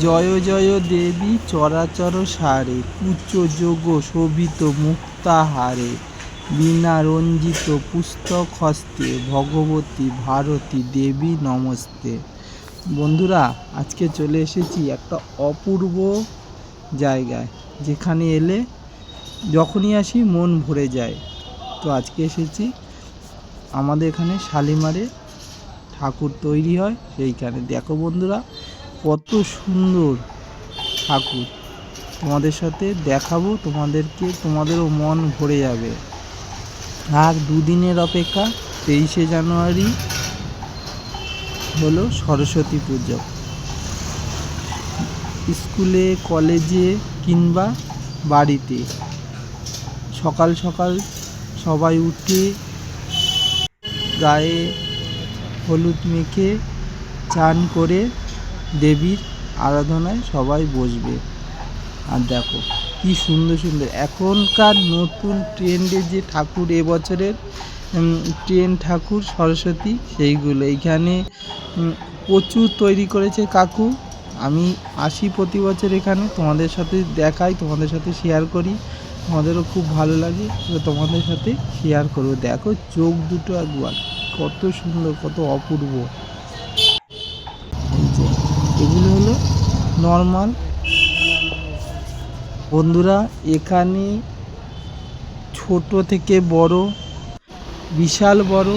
জয় জয় দেবী চরাচর সারে, কুচ যোগ শোভিত মুক্তাহারে, বীণা রঞ্জিত পুস্তক হস্তে, ভগবতী ভারতী দেবী নমস্তে। বন্ধুরা, আজকে চলে এসেছি একটা অপূর্ব জায়গায়, যেখানে এলে যখনই আসি মন ভরে যায়। তো আজকে এসেছি আমাদের এখানে শালিমারে ঠাকুর তৈরি হয় সেইখানে। দেখো বন্ধুরা, কত সুন্দর ঠাকুর, তোমাদের সাথে দেখাবো, তোমাদেরও মন ভরে যাবে। আর দুদিনের অপেক্ষা, 23শে জানুয়ারি হলো সরস্বতী পুজো। স্কুলে, কলেজে কিংবা বাড়িতে সকাল সকাল সবাই উঠে গায়ে হলুদ মেখে চান করে দেবীর আরাধনায় সবাই বসবে। আর দেখো কি সুন্দর সুন্দর এখনকার নতুন ট্রেন্ডে যে ঠাকুর, এবছরের ট্রেন্ড ঠাকুর সরস্বতী, সেইগুলো এইখানে প্রচুর তৈরি করেছে কাকু। আমি আসি প্রতি বছর এখানে, তোমাদের সাথে দেখাই, তোমাদের সাথে শেয়ার করি, তোমাদেরও খুব ভালো লাগে, তো তোমাদের সাথে শেয়ার করবো। দেখো চোখ দুটো একবার কত সুন্দর, কত অপূর্ব। এগুলো হলো নর্মাল। বন্ধুরা, এখানে ছোট থেকে বড়, বিশাল বড়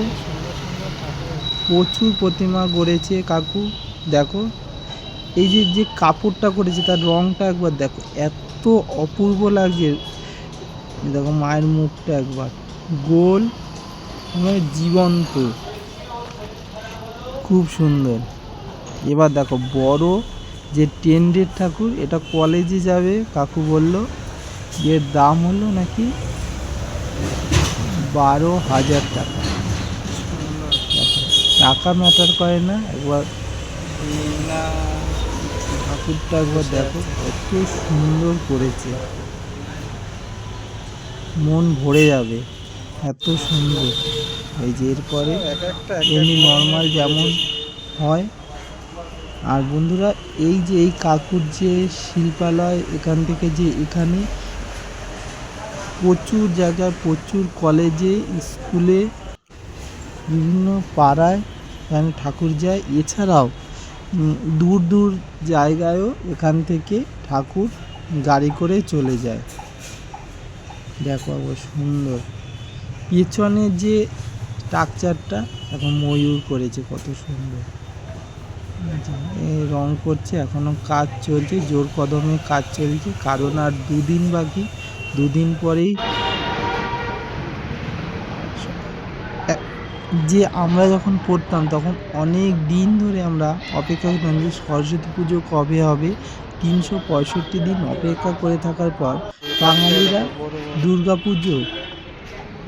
প্রচুর প্রতিমা গড়েছে কাকু। দেখো এই যে কাপড়টা করেছে, তার রংটা একবার দেখো, এত অপূর্ব লাগছে। দেখো মায়ের মুখটা একবার গোল, মানে জীবন্ত, খুব সুন্দর। এবার দেখো বড় যে ট্রেন্ডের ঠাকুর, এটা কলেজে যাবে কাকু বলল, এর দাম হলো নাকি 12,000 টাকা। টাকা ম্যাটার করে না, একবার ঠাকুরটা একবার দেখো কত সুন্দর করেছে, মন ভরে যাবে, এত সুন্দর। এই যে এরপরে এমনি নর্মাল যেমন হয়। আর বন্ধুরা, এই যে এই কাকুর যে শিল্পালয়, এখান থেকে যে এখানে প্রচুর জায়গায়, প্রচুর কলেজে, স্কুলে, বিভিন্ন পাড়ায় এখানে ঠাকুর যায়। এছাড়াও দূর দূর জায়গায়ও এখান থেকে ঠাকুর গাড়ি করে চলে যায়। দেখো আবার সুন্দর পেছনে যে স্ট্রাকচারটা, এখন ময়ূর করেছে, কত সুন্দর। রং করছে, এখনো কাজ চলছে, জোর কদমে কাজ চলছে, কারণ আর দুদিন বাকি, দুদিন পরেই যে আমরা যখন পড়তাম তখন অনেক দিন ধরে আমরা অপেক্ষা করতাম যে সরস্বতী পুজো কবে হবে। 365 দিন অপেক্ষা করে থাকার পর বাঙালিরা দুর্গা পুজো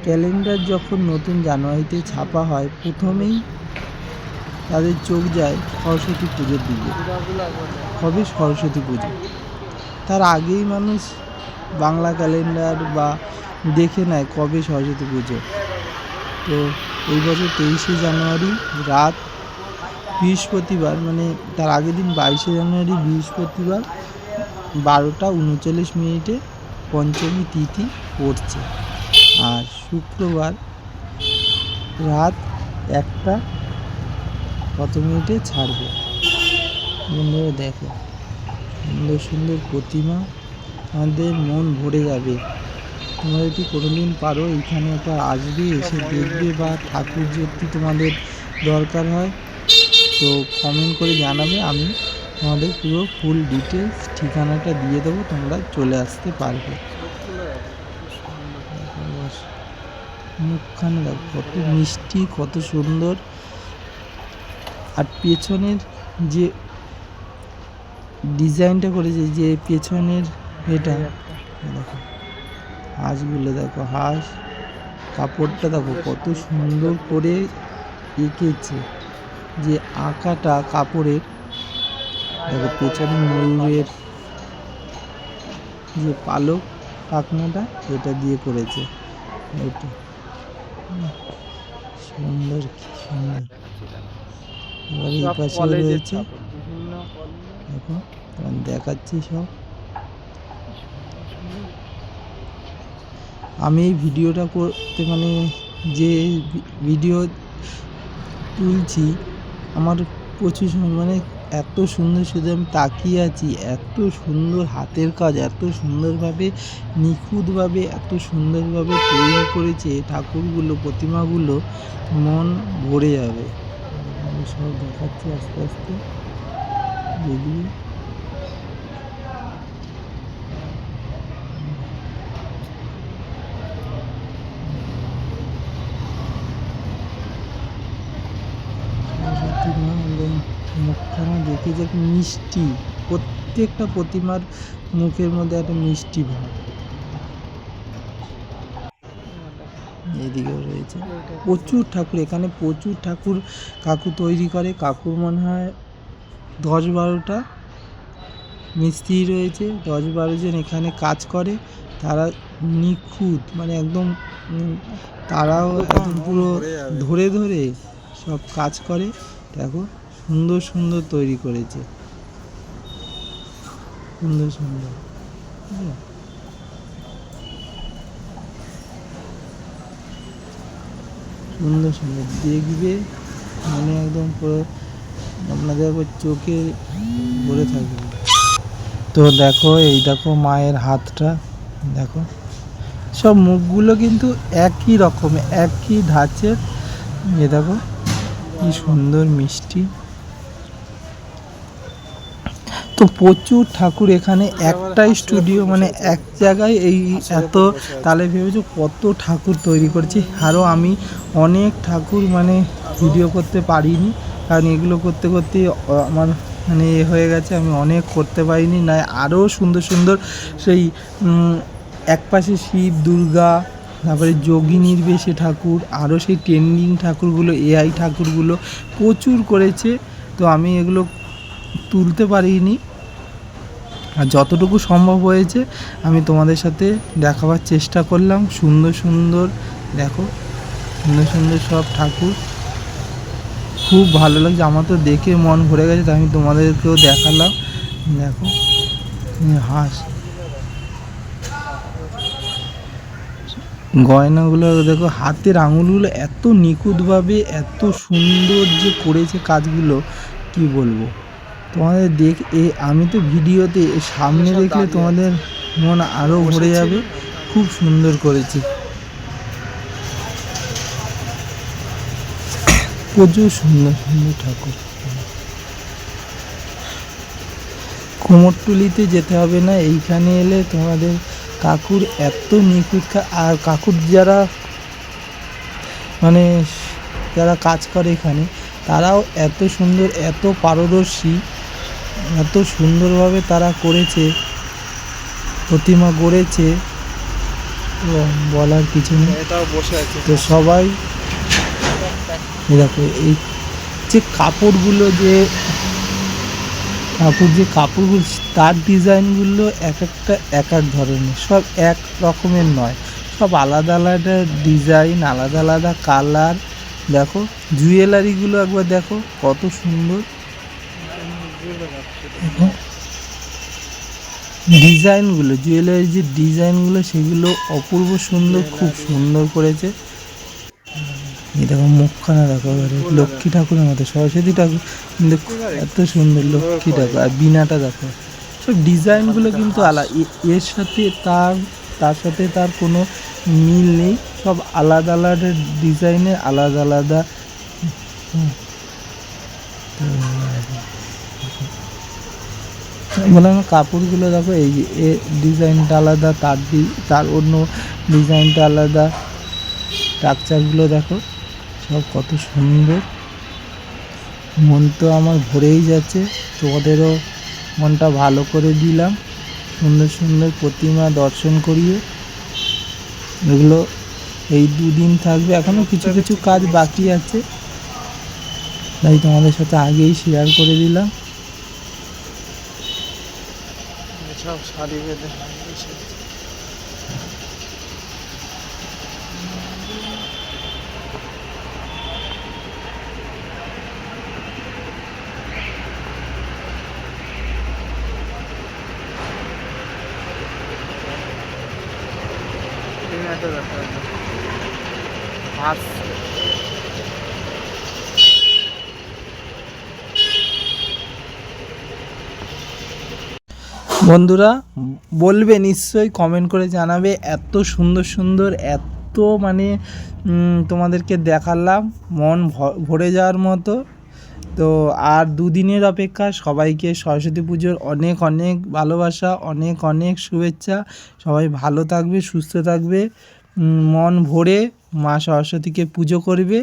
ক্যালেন্ডার যখন নতুন জানুয়ারিতে ছাপা হয়, প্রথমেই তাদের চোখ যায় সরস্বতী পুজোর দিকে, কবে সরস্বতী পুজো। তার আগেই মানুষ বাংলা ক্যালেন্ডার বা দেখে নেয় কবে সরস্বতী পুজো। তো এই বছর 23শে জানুয়ারি রাত, বৃহস্পতিবার, মানে তার আগের দিন 22শে জানুয়ারি বৃহস্পতিবার 12:39 পঞ্চমী তিথি পড়ছে। আর শুক্রবার রাত 1টা কত মিনিটে ছাড়বে। বন্ধুরা দেখো সুন্দর সুন্দর প্রতিমা, আমাদের মন ভরে যাবে। তোমরা যদি কোনোদিন পারো এইখানে একটা আসবে, এসে দেখবে, বা ঠাকুর যদি তোমাদের দরকার হয় তো কমেন্ট করে জানাবে, আমি তোমাদের পুরো ফুল ডিটেলস ঠিকানাটা দিয়ে দেবো, তোমরা চলে আসতে পারবে। মুখখানে দেখো কত মিষ্টি, কত সুন্দর। আর পেছনের যে ডিজাইনটা করেছে, যে পেছনের এটা দেখো, হাঁসগুলো দেখো, হাঁস, কাপড়টা দেখো কত সুন্দর করে এঁকেছে, যে আঁকাটা কাপড়ের দেখো, পেছনে ময়ূরের যে পালক পাখনাটা, এটা দিয়ে করেছে, এটা সুন্দর, কি সুন্দর। এবার এই পাশে রয়েছে দেখো দেখাচ্ছি সব। আমি এই ভিডিওটা করতে মানে যে ভিডিও তুলছি আমার প্রচুর মানে এত সুন্দর শুধু আমি তাকিয়ে আছি, এত সুন্দর হাতের কাজ, এত সুন্দরভাবে নিখুঁতভাবে এত সুন্দরভাবে তৈরি করেছে ঠাকুরগুলো, প্রতিমাগুলো, মন ভরে যাবে। আমি সব দেখাচ্ছি আস্তে আস্তে যেগুলো একদম মুখখানা দেখে যে মিষ্টি, প্রত্যেকটা প্রতিমার মুখের মধ্যে একটা মিষ্টি ভাব। এদিকেও রয়েছে প্রচুর ঠাকুর, এখানে প্রচুর ঠাকুর কাকু তৈরি করে। কাকুর মনে হয় 10-12টা মিস্ত্রি রয়েছে, 10-12 জন এখানে কাজ করে। তারা নিখুঁত মানে একদম তারাও একদম পুরো ধরে ধরে সব কাজ করে। দেখো সুন্দর সুন্দর তৈরি করেছে, সুন্দর সুন্দর। সুন্দর সুন্দর দেখবে মানে একদম পুরো আপনাদের একবার চোখে ভরে থাকবে। তো দেখো এই দেখো মায়ের হাতটা দেখো, সব মুখগুলো কিন্তু একই রকম, একই ধাঁচের। এ দেখো কি সুন্দর মিষ্টি। তো প্রচুর ঠাকুর এখানে, একটাই স্টুডিও মানে এক জায়গায় এই এত, তাহলে ভেবেছো কত ঠাকুর তৈরি করেছি। আরও আমি অনেক ঠাকুর মানে ভিডিও করতে পারিনি, কারণ এগুলো করতে করতে আমার মানে এ হয়ে গেছে, আমি অনেক করতে পারিনি। না আরও সুন্দর সুন্দর সেই একপাশে শিব দুর্গা, তারপরে যোগিনীর বেশে ঠাকুর, আরও সেই ট্রেন্ডিং ঠাকুরগুলো, এআই ঠাকুরগুলো প্রচুর করেছে। তো আমি এগুলো তুলতে পারিনি, আর যতটুকু সম্ভব হয়েছে আমি তোমাদের সাথে দেখাবার চেষ্টা করলাম। সুন্দর সুন্দর দেখো, সুন্দর সুন্দর সব ঠাকুর, খুব ভালো লাগছে আমার তো দেখে, মন ভরে গেছে। তাই আমি তোমাদেরকেও দেখালাম। দেখো হাঁস, গয়নাগুলো দেখো, হাতের আঙুলগুলো এত নিখুঁতভাবে এত সুন্দর যে করেছে কাজগুলো, কি বলবো তোমাদের। আমি তো ভিডিওতে সামনে দেখলে তোমাদের মন আরও ভরে যাবে, খুব সুন্দর করেছে। প্রচুর সুন্দর সুন্দর ঠাকুর। কুমোরটুলিতে যেতে হবে না, এইখানে এলে তোমাদের কাকুর এত নিখুঁত। আর কাকুর যারা মানে যারা কাজ করে এখানে, তারাও এত সুন্দর, এত পারদর্শী, এত সুন্দরভাবে তারা করেছে, প্রতিমা গড়েছে, বলার কিছু নেই। তো সবাই দেখো এই যে কাপড়গুলো, যে কাপড়গুলো তার ডিজাইনগুলো এক একটা এক এক ধরনের, সব এক রকমের নয়, সব আলাদা আলাদা ডিজাইন, আলাদা আলাদা কালার। দেখো জুয়েলারিগুলো একবার দেখো কত সুন্দর, দেখো ডিজাইনগুলো, জুয়েলারির যে ডিজাইনগুলো সেগুলো অপূর্ব সুন্দর, খুব সুন্দর করেছে। এই দেখো মুখখানা দেখো, লক্ষ্মী ঠাকুরের মতো, সরস্বতী ঠাকুর দেখো এত সুন্দর লক্ষ্মী ঠাকুর। আর বিনাটা দেখো, সব ডিজাইনগুলো কিন্তু আলাদা, এর সাথে তার সাথে তার কোনো মিল নেই, সব আলাদা আলাদা ডিজাইনের, আলাদা আলাদা। বললাম কাপড়গুলো দেখো, এই যে এ ডিজাইনটা আলাদা, তার অন্য ডিজাইনটা আলাদা, স্ট্রাকচারগুলো দেখো সব কত সুন্দর। মন তো আমার ভরেই যাচ্ছে, তোমাদেরও মনটা ভালো করে দিলাম সুন্দর সুন্দর প্রতিমা দর্শন করিয়ে। এগুলো এই 2 দিন থাকবে, এখনও কিছু কিছু কাজ বাকি আছে, তাই তোমাদের সাথে আগেই শেয়ার করে দিলাম। সব শাড়ি বেঁধে বন্ধুরা বলবে নিশ্চয়ই, কমেন্ট করে জানাবে, এত সুন্দর সুন্দর, এত মানে তোমাদেরকে দেখালাম, মন ভরে যাওয়ার মতো। তো আর দুদিনের অপেক্ষা। সবাইকে সরস্বতী পুজোর অনেক অনেক ভালোবাসা, অনেক অনেক শুভেচ্ছা। সবাই ভালো থাকবে, সুস্থ থাকবে, মন ভরে মা সরস্বতীকে পুজো করবে।